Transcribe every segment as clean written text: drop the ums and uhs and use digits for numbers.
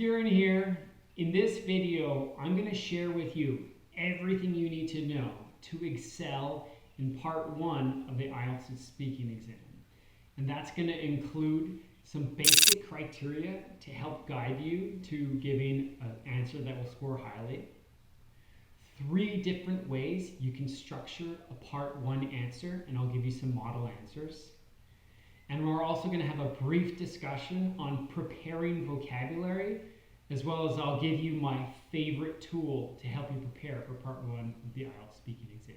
Kieran here. In this video, I'm going to share with you everything you need to know to excel in part 1 of the IELTS Speaking exam. And that's going to include some basic criteria to help guide you to giving an answer that will score highly. 3 different ways you can structure a part 1 answer, and I'll give you some model answers. And we're also going to have a brief discussion on preparing vocabulary, as well as I'll give you my favorite tool to help you prepare for part 1 of the IELTS Speaking exam.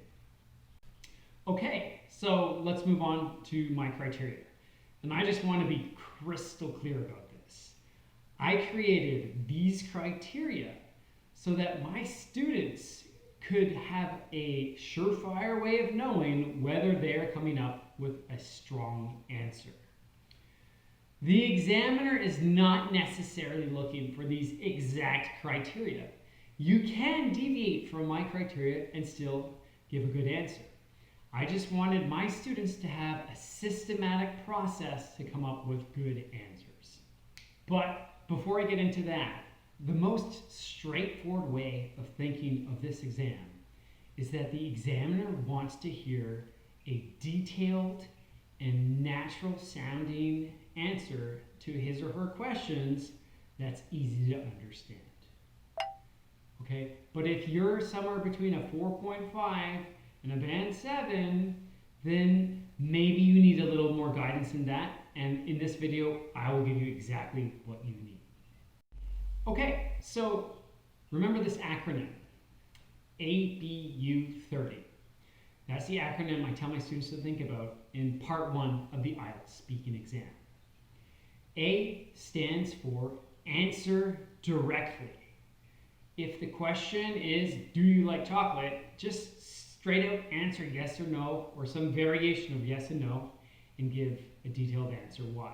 Okay, so let's move on to my criteria. And I just want to be crystal clear about this. I created these criteria so that my students could have a surefire way of knowing whether they're coming up with a strong answer. The examiner is not necessarily looking for these exact criteria. You can deviate from my criteria and still give a good answer. I just wanted my students to have a systematic process to come up with good answers. But before I get into that, the most straightforward way of thinking of this exam is that the examiner wants to hear a detailed and natural sounding answer to his or her questions that's easy to understand. Okay, but if you're somewhere between a 4.5 and a band 7, then maybe you need a little more guidance in that, and in this video I will give you exactly what you need. Okay, so remember this acronym, ABU30. That's the acronym I tell my students to think about in part 1 of the IELTS Speaking exam. A stands for answer directly. If the question is, do you like chocolate? Just straight out answer yes or no, or some variation of yes and no, and give a detailed answer why.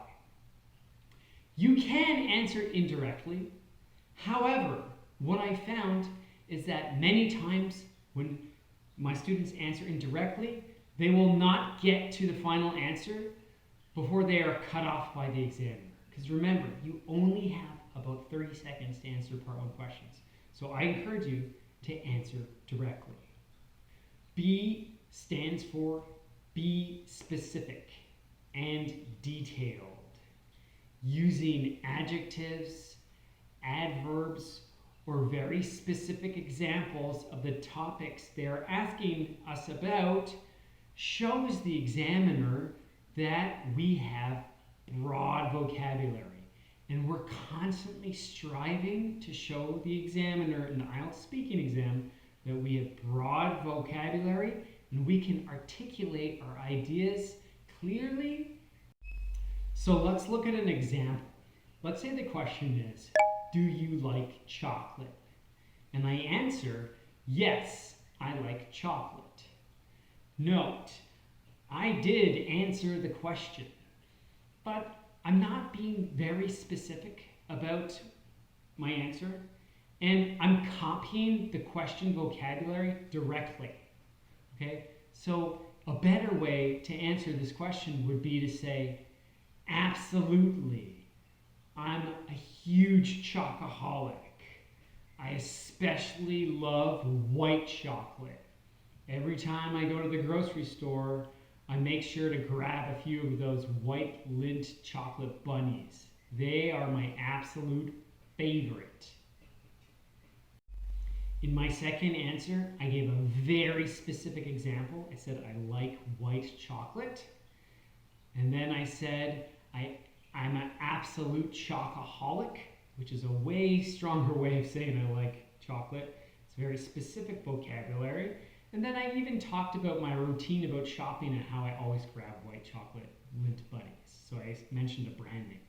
You can answer indirectly. However, what I found is that many times when my students answer indirectly, they will not get to the final answer before they are cut off by the examiner. Because remember, you only have about 30 seconds to answer part 1 questions. So I encourage you to answer directly. B stands for be specific and detailed, using adjectives, adverbs, or very specific examples of the topics they're asking us about shows the examiner that we have broad vocabulary. And we're constantly striving to show the examiner in the IELTS Speaking exam that we have broad vocabulary and we can articulate our ideas clearly. So let's look at an example. Let's say the question is, do you like chocolate? And I answer, yes, I like chocolate. Note, I did answer the question, but I'm not being very specific about my answer, and I'm copying the question vocabulary directly. Okay? So a better way to answer this question would be to say, absolutely. I'm a huge chocoholic. I especially love white chocolate. Every time I go to the grocery store, I make sure to grab a few of those white Lindt chocolate bunnies. They are my absolute favorite. In my second answer, I gave a very specific example. I said I like white chocolate. And then I said I'm an absolute chocoholic, which is a way stronger way of saying I like chocolate. It's very specific vocabulary. And then I even talked about my routine about shopping and how I always grab white chocolate Lindt bunnies. So I mentioned a brand name.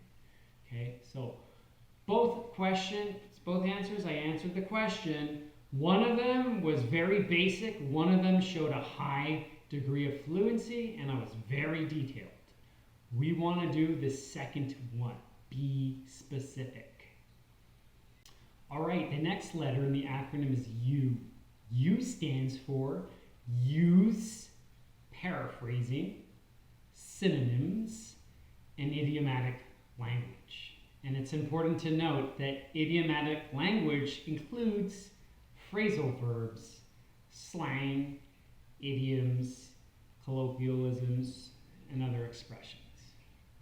Okay, so both answers, I answered the question. One of them was very basic. One of them showed a high degree of fluency, and I was very detailed. We want to do the second one, be specific. All right, the next letter in the acronym is U. U stands for use, paraphrasing, synonyms, and idiomatic language. And it's important to note that idiomatic language includes phrasal verbs, slang, idioms, colloquialisms, and other expressions.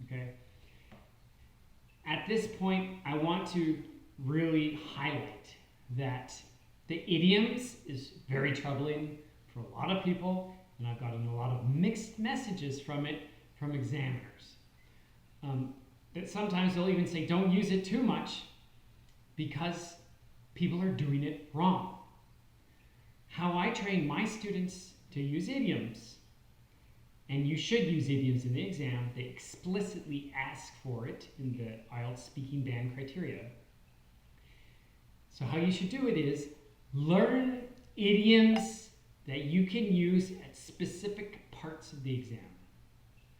Okay? At this point, I want to really highlight that the idioms is very troubling for a lot of people, and I've gotten a lot of mixed messages from it from examiners. That sometimes they'll even say don't use it too much because people are doing it wrong. How I train my students to use idioms, and you should use idioms in the exam, they explicitly ask for it in the IELTS speaking band criteria. So how you should do it is learn idioms that you can use at specific parts of the exam.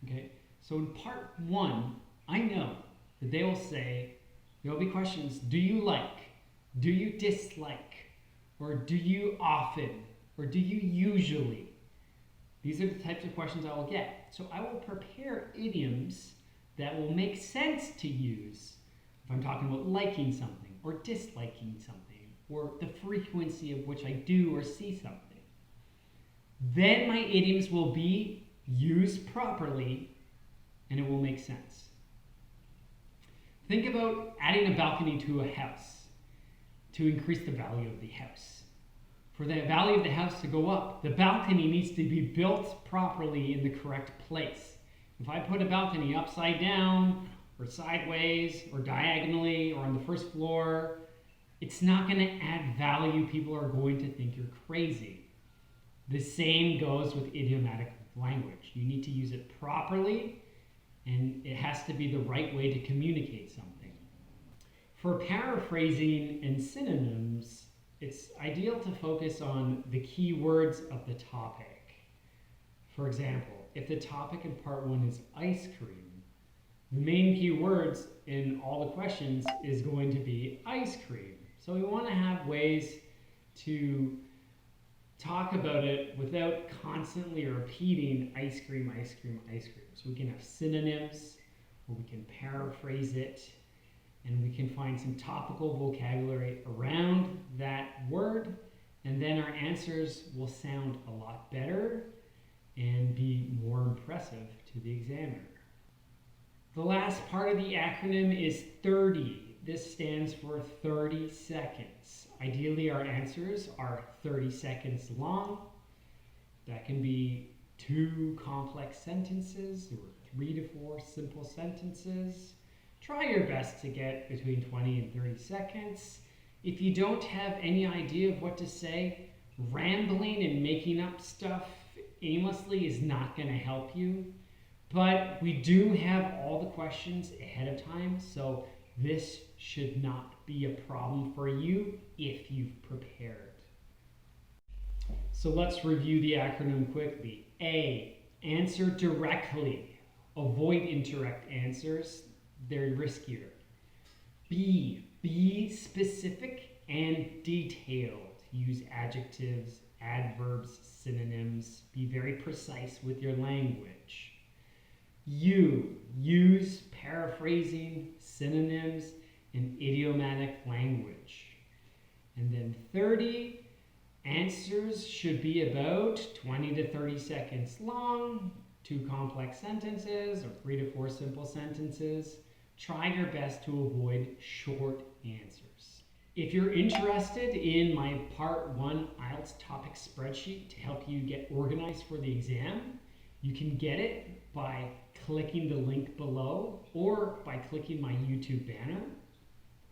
Okay? So in part 1, I know that they will say, there will be questions, do you like, do you dislike, or do you often, or do you usually? These are the types of questions I will get. So I will prepare idioms that will make sense to use if I'm talking about liking something, or disliking something, or the frequency of which I do or see something. Then my idioms will be used properly and it will make sense. Think about adding a balcony to a house to increase the value of the house. For the value of the house to go up, the balcony needs to be built properly in the correct place. If I put a balcony upside down, or sideways, or diagonally, or on the first floor, it's not going to add value. People are going to think you're crazy. The same goes with idiomatic language. You need to use it properly, and it has to be the right way to communicate something. For paraphrasing and synonyms, it's ideal to focus on the key words of the topic. For example, if the topic in part 1 is ice cream, the main key words in all the questions is going to be ice cream. So we want to have ways to talk about it without constantly repeating ice cream, ice cream, ice cream. So we can have synonyms, or we can paraphrase it, and we can find some topical vocabulary around that word, and then our answers will sound a lot better and be more impressive to the examiner. The last part of the acronym is 30. This stands for 30 seconds. Ideally, our answers are 30 seconds long. That can be 2 complex sentences or 3 to 4 simple sentences. Try your best to get between 20 and 30 seconds. If you don't have any idea of what to say, rambling and making up stuff aimlessly is not going to help you. But we do have all the questions ahead of time, so this should not be a problem for you if you've prepared. So let's review the acronym quickly. A, answer directly. Avoid indirect answers. They're riskier. B, be specific and detailed. Use adjectives, adverbs, synonyms. Be very precise with your language. U, use paraphrasing, synonyms, and idiomatic language. And then 30, answers should be about 20 to 30 seconds long, 2 complex sentences, or 3 to 4 simple sentences. Try your best to avoid short answers. If you're interested in my Part 1 IELTS topic spreadsheet to help you get organized for the exam, you can get it by clicking the link below or by clicking my YouTube banner.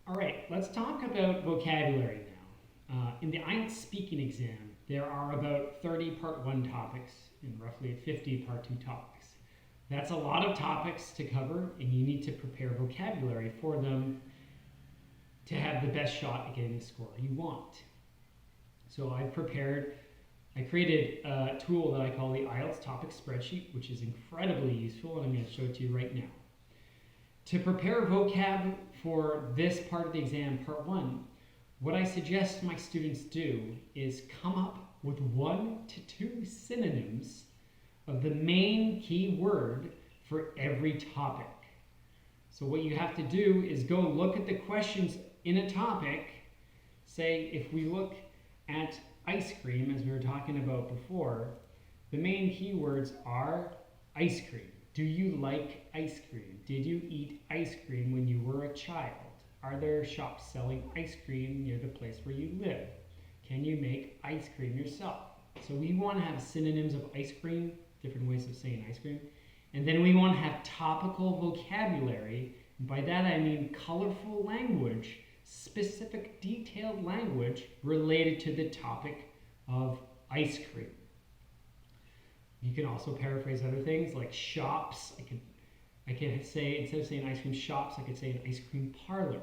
All right, let's talk about vocabulary now. In the IELTS speaking exam, there are about 30 Part 1 topics and roughly 50 Part 2 topics. That's a lot of topics to cover, and you need to prepare vocabulary for them to have the best shot at getting the score you want. So I created a tool that I call the IELTS topic spreadsheet, which is incredibly useful, and I'm going to show it to you right now. To prepare vocab for this part of the exam, Part 1, what I suggest my students do is come up with 1 to 2 synonyms of the main key word for every topic. So what you have to do is go look at the questions in a topic. Say if we look at ice cream, as we were talking about before, the main keywords are ice cream. Do you like ice cream? Did you eat ice cream when you were a child? Are there shops selling ice cream near the place where you live? Can you make ice cream yourself? So we want to have synonyms of ice cream, different ways of saying ice cream. And then we want to have topical vocabulary. By that I mean colorful language, specific detailed language related to the topic of ice cream. You can also paraphrase other things like shops. I can say, instead of saying ice cream shops, I could say an ice cream parlor,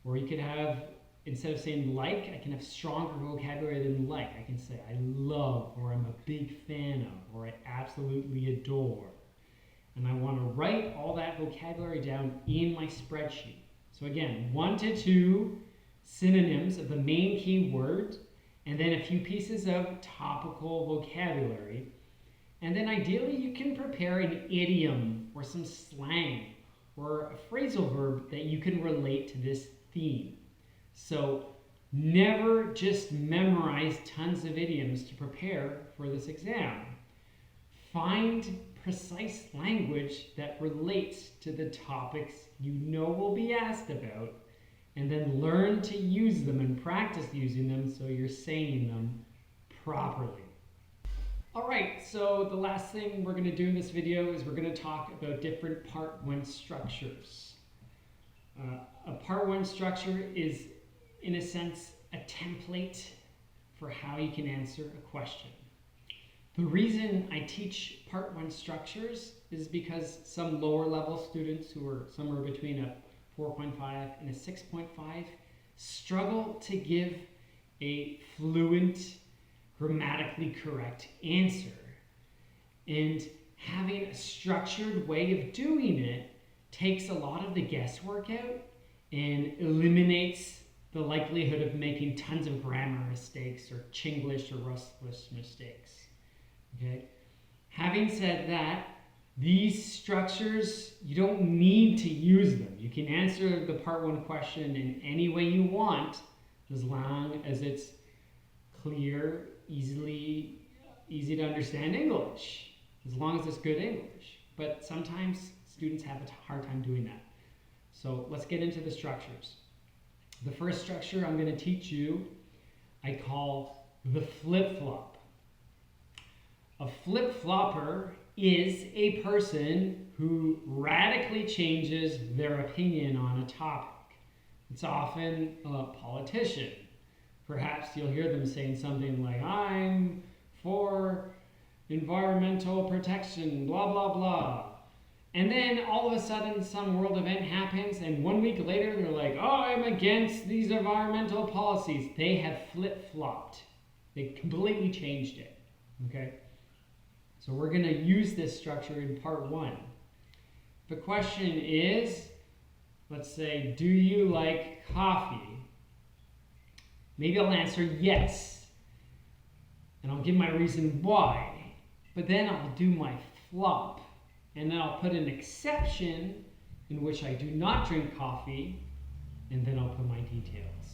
Or you could have, instead of saying like, I can have stronger vocabulary than like. I can say I love, or I'm a big fan of, or I absolutely adore. And I want to write all that vocabulary down in my spreadsheet. So again, 1 to 2 synonyms of the main key word, and then a few pieces of topical vocabulary. And then ideally you can prepare an idiom or some slang or a phrasal verb that you can relate to this theme. So never just memorize tons of idioms to prepare for this exam. Find precise language that relates to the topics you know will be asked about, and then learn to use them and practice using them so you're saying them properly. All right, so the last thing we're going to do in this video is we're going to talk about different Part 1 structures. A Part 1 structure is, in a sense, a template for how you can answer a question. The reason I teach Part 1 structures is because some lower level students who are somewhere between a 4.5 and a 6.5 struggle to give a fluent, grammatically correct answer. And having a structured way of doing it takes a lot of the guesswork out and eliminates the likelihood of making tons of grammar mistakes or Chinglish or Russlish mistakes. Okay? Having said that, these structures, you don't need to use them. You can answer the Part 1 question in any way you want, as long as it's clear, easy to understand English, as long as it's good English. But sometimes students have a hard time doing that. So let's get into the structures. The first structure I'm going to teach you, I call the flip-flop. A flip-flopper is a person who radically changes their opinion on a topic. It's often a politician. Perhaps you'll hear them saying something like, I'm for environmental protection, blah, blah, blah. And then all of a sudden some world event happens, and 1 week later they're like, oh, I'm against these environmental policies. They have flip-flopped. They completely changed it. Okay? So we're going to use this structure in Part 1. The question is, let's say, do you like coffee? Maybe I'll answer yes, and I'll give my reason why, but then I'll do my flop, and then I'll put an exception in which I do not drink coffee, and then I'll put my details.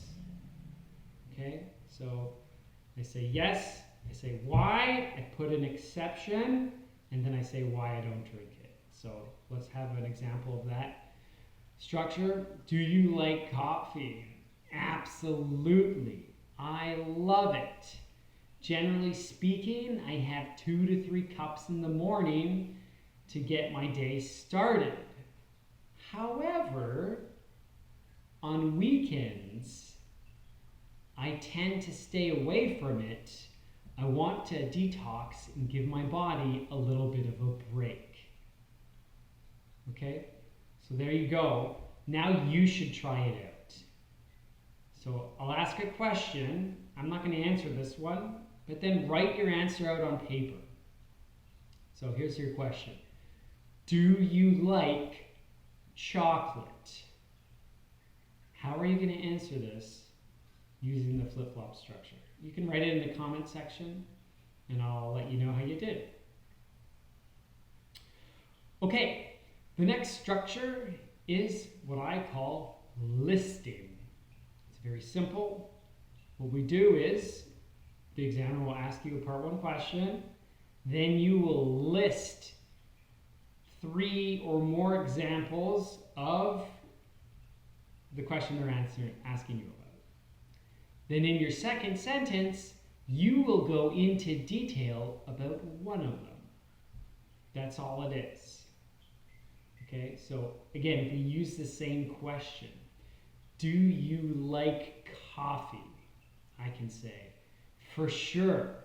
Okay, so I say yes, I say why, I put an exception, and then I say why I don't drink it. So let's have an example of that structure. Do you like coffee? Absolutely. I love it. Generally speaking, I have 2 to 3 cups in the morning to get my day started. However, on weekends, I tend to stay away from it. I want to detox and give my body a little bit of a break. Okay? So there you go. Now you should try it out. So I'll ask a question. I'm not going to answer this one, but then write your answer out on paper. So here's your question. Do you like chocolate? How are you going to answer this using the flip-flop structure? You can write it in the comment section, and I'll let you know how you did. Okay, The next structure is what I call listing. It's very simple. What we do is the examiner will ask you a part 1 question, then you will list 3 or more examples of the question they're asking you about. Then in your second sentence, you will go into detail about one of them. That's all it is. Okay, so again, if we use the same question, do you like coffee? I can say, for sure,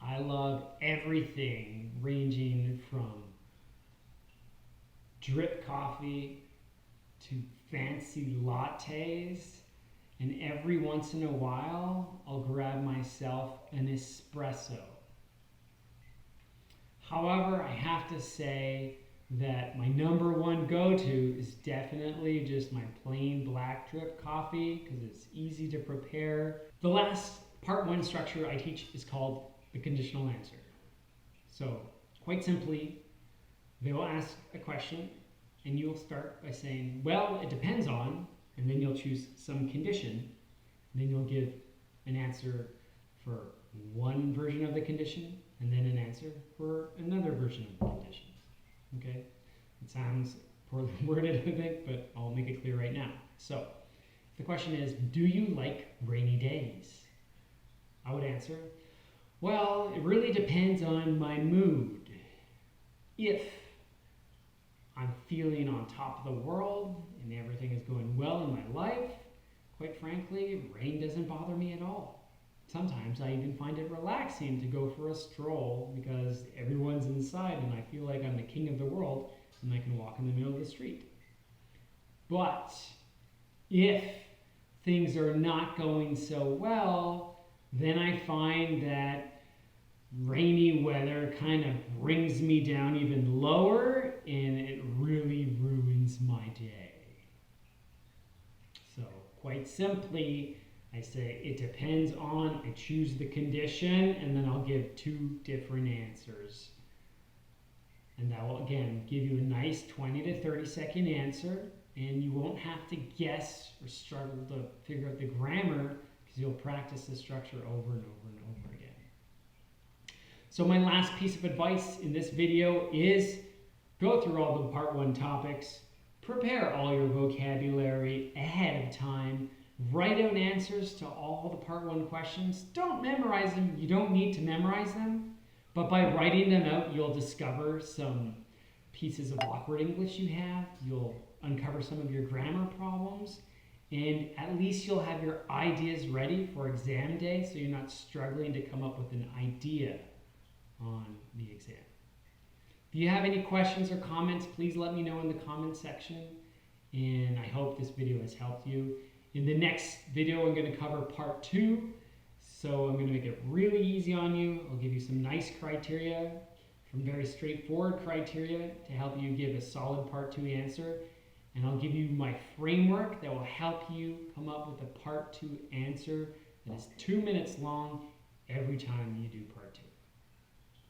I love everything ranging from drip coffee to fancy lattes, and every once in a while, I'll grab myself an espresso. However, I have to say that my number 1 go-to is definitely just my plain black drip coffee because it's easy to prepare. The last part 1 structure I teach is called the conditional answer. So quite simply, they will ask a question and you'll start by saying, well, it depends on, and then you'll choose some condition, and then you'll give an answer for one version of the condition, and then an answer for another version of the condition. Okay? It sounds poorly worded, I think, but I'll make it clear right now. So, the question is, do you like rainy days? I would answer, well, it really depends on my mood. If I'm feeling on top of the world and everything is going well in my life, quite frankly, rain doesn't bother me at all. Sometimes I even find it relaxing to go for a stroll because everyone's inside and I feel like I'm the king of the world and I can walk in the middle of the street. But if things are not going so well, then I find that rainy weather kind of brings me down even lower and it really ruins my day. So quite simply, I say it depends on, I choose the condition, and then I'll give 2 different answers. And that will, again, give you a nice 20 to 30 second answer, and you won't have to guess or struggle to figure out the grammar because you'll practice the structure over and over and over again. So my last piece of advice in this video is go through all the part 1 topics, prepare all your vocabulary ahead of time, write out answers to all the part 1 questions. Don't memorize them. You don't need to memorize them. But by writing them out, you'll discover some pieces of awkward English you have. You'll uncover some of your grammar problems. And at least you'll have your ideas ready for exam day so you're not struggling to come up with an idea on the exam. If you have any questions or comments, please let me know in the comments section. And I hope this video has helped you. In the next video, I'm going to cover part 2. So I'm going to make it really easy on you. I'll give you some nice criteria, some very straightforward criteria to help you give a solid part 2 answer. And I'll give you my framework that will help you come up with a part 2 answer that is 2 minutes long every time you do part 2.